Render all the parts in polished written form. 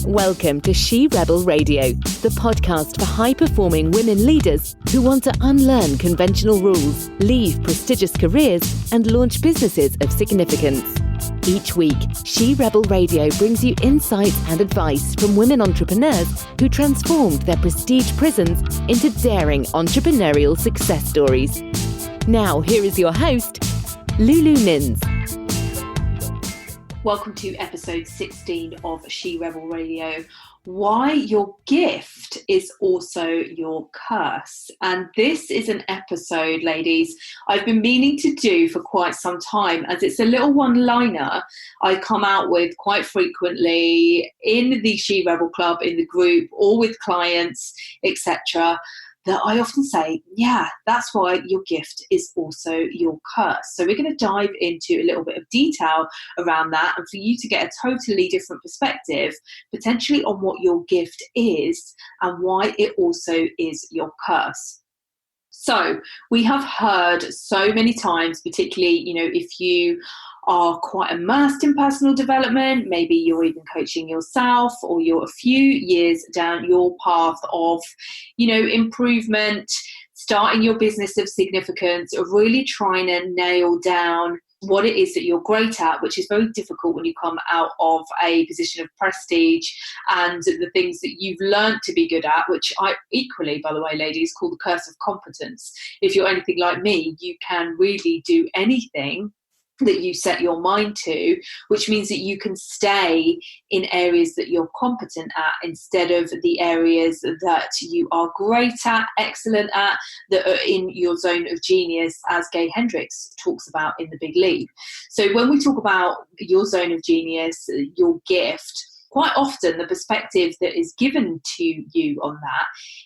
Welcome to She Rebel Radio, the podcast for high-performing women leaders who want to unlearn conventional rules, leave prestigious careers, and launch businesses of significance. Each week, She Rebel Radio brings you insights and advice from women entrepreneurs who transformed their prestige prisons into daring entrepreneurial success stories. Now, here is your host, Lulu Nins. Welcome to episode 16 of She Rebel Radio. Why your gift is also your curse. And this is an episode, ladies, I've been meaning to do for quite some time, as it's a little one-liner I come out with quite frequently in the She Rebel Club, in the group, or with clients, etc., that I often say, yeah, that's why your gift is also your curse. So we're going to dive into a little bit of detail around that, and for you to get a totally different perspective, potentially on what your gift is and why it also is your curse. So we have heard so many times, particularly, if you are quite immersed in personal development, maybe you're even coaching yourself, or you're a few years down your path of, improvement, starting your business of significance, or really trying to nail down what it is that you're great at, which is very difficult when you come out of a position of prestige, and the things that you've learned to be good at, which I equally, by the way, ladies, call the curse of competence. If you're anything like me, you can really do anything that you set your mind to, which means that you can stay in areas that you're competent at instead of the areas that you are great at, excellent at, that are in your zone of genius, as Gay Hendricks talks about in The Big Leap. So when we talk about your zone of genius, your gift, quite often the perspective that is given to you on that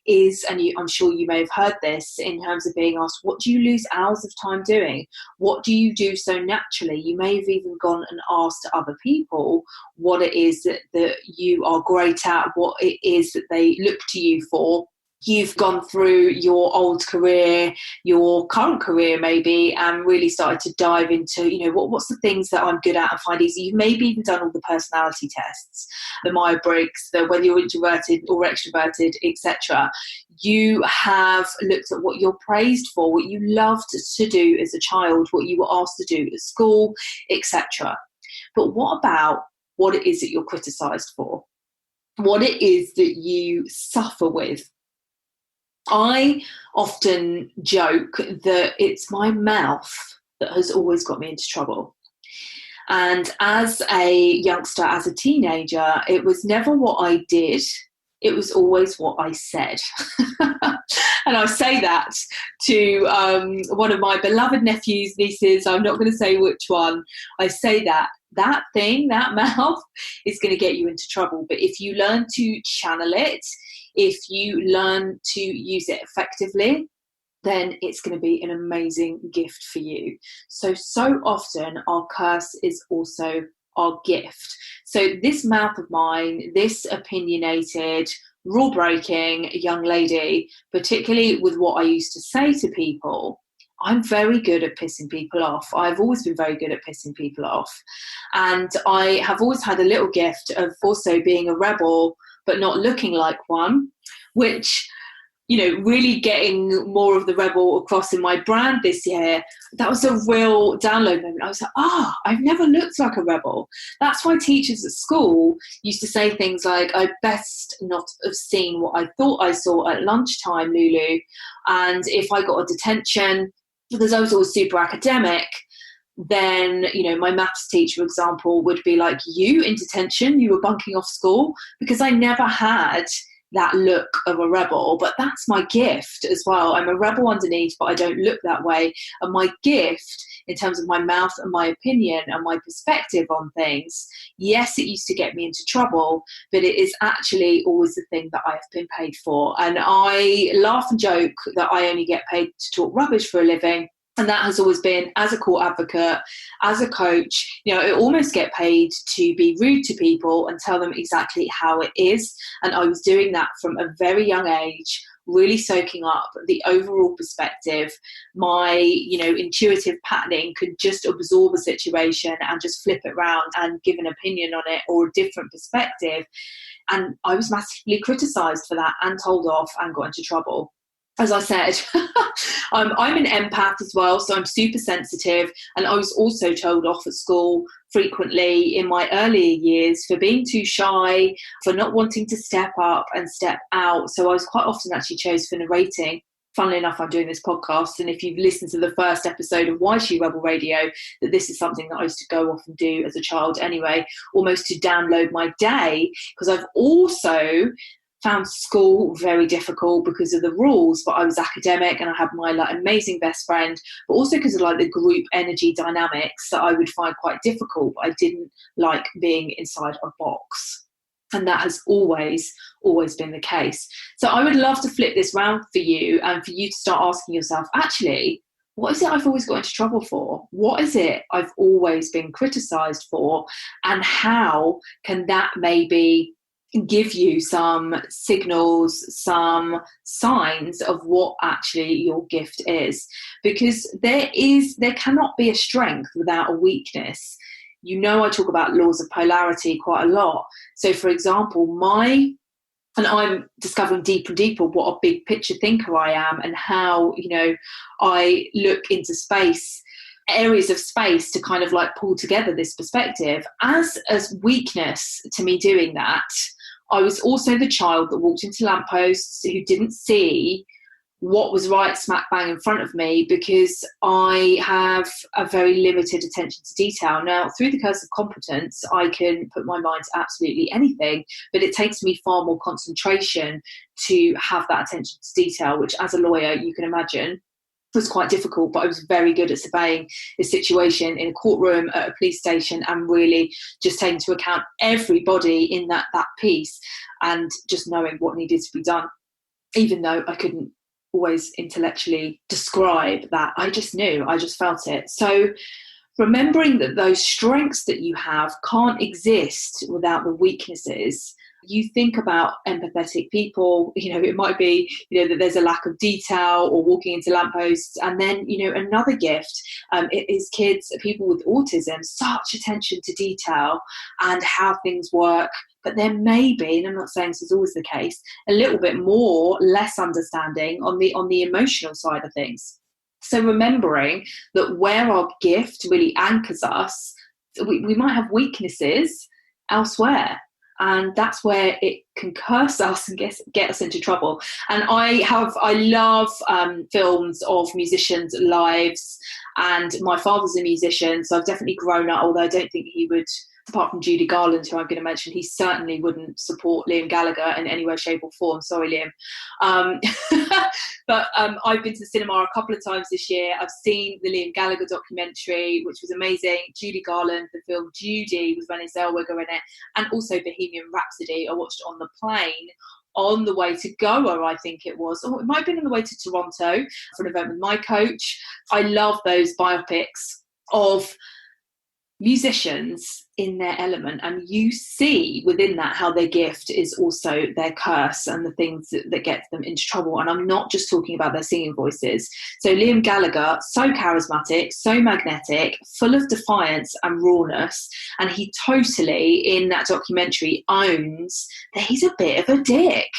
is, and I'm sure you may have heard this in terms of being asked, what do you lose hours of time doing? What do you do so naturally? You may have even gone and asked other people what it is that you are great at, what it is that they look to you for. You've gone through your old career, your current career maybe, and really started to dive into, what's the things that I'm good at and find easy. You've maybe even done all the personality tests, the Myers-Briggs, whether you're introverted or extroverted, etc. You have looked at what you're praised for, what you loved to do as a child, what you were asked to do at school, etc. But what about what it is that you're criticised for? What it is that you suffer with? I often joke that it's my mouth that has always got me into trouble. And as a youngster, as a teenager, it was never what I did, it was always what I said. And I say that to one of my beloved nephews, nieces, I'm not going to say which one. I say that thing, that mouth is going to get you into trouble. But if you learn to channel it, if you learn to use it effectively, then it's going to be an amazing gift for you. So often our curse is also our gift. So this mouth of mine, this opinionated, rule-breaking young lady, particularly with what I used to say to people, I'm very good at pissing people off. I've always been very good at pissing people off. And I have always had a little gift of also being a rebel, but not looking like one, which, really getting more of the rebel across in my brand this year, that was a real download moment. I was like, I've never looked like a rebel. That's why teachers at school used to say things like, I best not have seen what I thought I saw at lunchtime, Lulu. And if I got a detention, because I was always super academic, then, my maths teacher, for example, would be like, you in detention, you were bunking off school, because I never had that look of a rebel. But that's my gift as well. I'm a rebel underneath, but I don't look that way. And my gift, in terms of my mouth and my opinion and my perspective on things, yes, it used to get me into trouble, but it is actually always the thing that I have been paid for. And I laugh and joke that I only get paid to talk rubbish for a living. And that has always been, as a court advocate, as a coach, I almost get paid to be rude to people and tell them exactly how it is. And I was doing that from a very young age, really soaking up the overall perspective. My, intuitive patterning could just absorb a situation and just flip it around and give an opinion on it or a different perspective. And I was massively criticised for that and told off and got into trouble. As I said, I'm an empath as well, so I'm super sensitive. And I was also told off at school frequently in my earlier years for being too shy, for not wanting to step up and step out. So I was quite often actually chose for narrating. Funnily enough, I'm doing this podcast, and if you've listened to the first episode of Why She Rebel Radio, that this is something that I used to go off and do as a child anyway, almost to download my day, because I've also found school very difficult because of the rules, but I was academic and I had my amazing best friend, but also because of the group energy dynamics that I would find quite difficult. I didn't like being inside a box, and that has always been the case. So I would love to flip this round for you and for you to start asking yourself, actually, what is it I've always got into trouble for? What is it I've always been criticised for? And how can that maybe give you some signals, some signs of what actually your gift is? Because there cannot be a strength without a weakness. I talk about laws of polarity quite a lot. So for example, and I'm discovering deeper and deeper what a big picture thinker I am, and how, I look into space, areas of space, to kind of pull together this perspective. As weakness to me doing that, I was also the child that walked into lampposts, who didn't see what was right smack bang in front of me, because I have a very limited attention to detail. Now, through the curse of competence, I can put my mind to absolutely anything, but it takes me far more concentration to have that attention to detail, which as a lawyer, you can imagine, was quite difficult. But I was very good at surveying the situation in a courtroom, at a police station, and really just taking into account everybody in that piece, and just knowing what needed to be done, even though I couldn't always intellectually describe that. I just knew, I just felt it. So remembering that those strengths that you have can't exist without the weaknesses. You think about empathetic people, it might be, that there's a lack of detail, or walking into lampposts. And then, another gift, it is kids, people with autism, such attention to detail and how things work. But there may be, and I'm not saying this is always the case, a little bit less understanding on the emotional side of things. So remembering that where our gift really anchors us, we might have weaknesses elsewhere. And that's where it can curse us and get us into trouble. And I love films of musicians' lives, and my father's a musician, so I've definitely grown up, although I don't think he would, apart from Judy Garland, who I'm going to mention, he certainly wouldn't support Liam Gallagher in any way, shape or form. Sorry, Liam. But I've been to the cinema a couple of times this year. I've seen the Liam Gallagher documentary, which was amazing. Judy Garland, the film Judy, with Renée Zellweger in it, and also Bohemian Rhapsody. I watched it on the plane on the way to Goa, I think it was. Or it might have been on the way to Toronto for an event with my coach. I love those biopics of musicians in their element, and you see within that how their gift is also their curse and the things that get them into trouble. And I'm not just talking about their singing voices. So Liam Gallagher, so charismatic, so magnetic, full of defiance and rawness, and he totally, in that documentary, owns that he's a bit of a dick.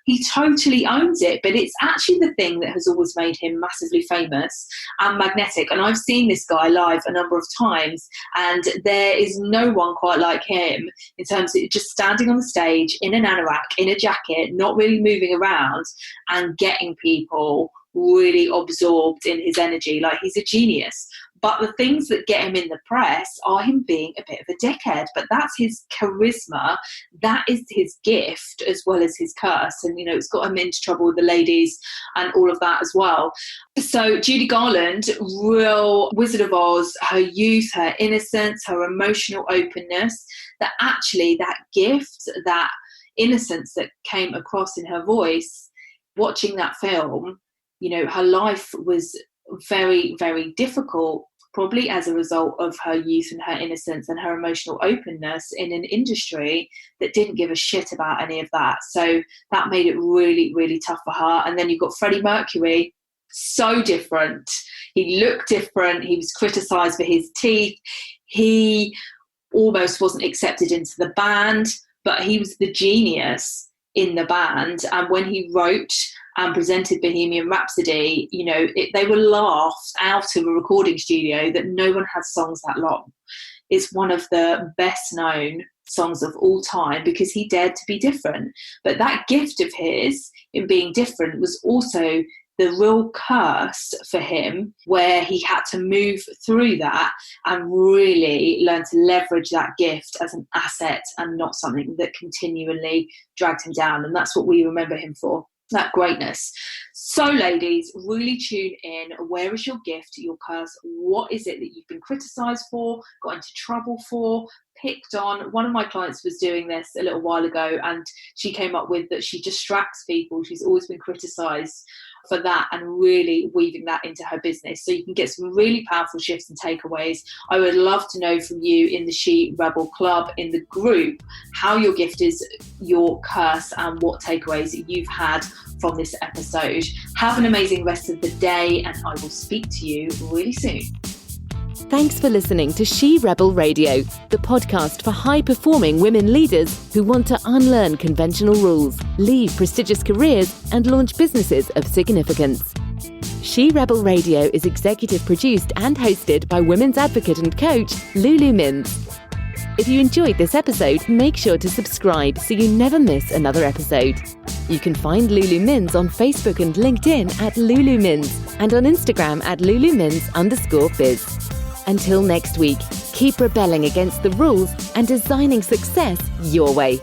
He totally owns it, but it's actually the thing that has always made him massively famous and magnetic. And I've seen this guy live a number of times, and there is no one quite like him in terms of just standing on the stage in an anorak, in a jacket, not really moving around, and getting people really absorbed in his energy. He's a genius. But the things that get him in the press are him being a bit of a dickhead. But that's his charisma. That is his gift as well as his curse. And, it's got him into trouble with the ladies and all of that as well. So Judy Garland, real Wizard of Oz, her youth, her innocence, her emotional openness, that actually that gift, that innocence that came across in her voice, watching that film, her life was very, very difficult, probably as a result of her youth and her innocence and her emotional openness in an industry that didn't give a shit about any of that. So that made it really, really tough for her. And then you've got Freddie Mercury, so different. He looked different. He was criticised for his teeth. He almost wasn't accepted into the band. but he was the genius in the band. And when he wrote and presented Bohemian Rhapsody, they were laughed out of a recording studio that no one had songs that long. It's one of the best known songs of all time because he dared to be different. But that gift of his in being different was also the real curse for him, where he had to move through that and really learn to leverage that gift as an asset and not something that continually dragged him down. And that's what we remember him for, that greatness. So ladies, really tune in. Where is your gift, your curse? What is it that you've been criticised for, got into trouble for, picked on? One of my clients was doing this a little while ago, and she came up with that she distracts people. She's always been criticised for that, and really weaving that into her business. So you can get some really powerful shifts and takeaways. I would love to know from you in the She Rebel Club, in the group, how your gift is your curse and what takeaways you've had from this episode. Have an amazing rest of the day, and I will speak to you really soon. Thanks for listening to She Rebel Radio, the podcast for high-performing women leaders who want to unlearn conventional rules, leave prestigious careers, and launch businesses of significance. She Rebel Radio is executive produced and hosted by women's advocate and coach Lulu Mims. If you enjoyed this episode, make sure to subscribe so you never miss another episode. You can find Lulu Mims on Facebook and LinkedIn at Lulu Mims, and on Instagram at LuluMims_biz. Until next week, keep rebelling against the rules and designing success your way.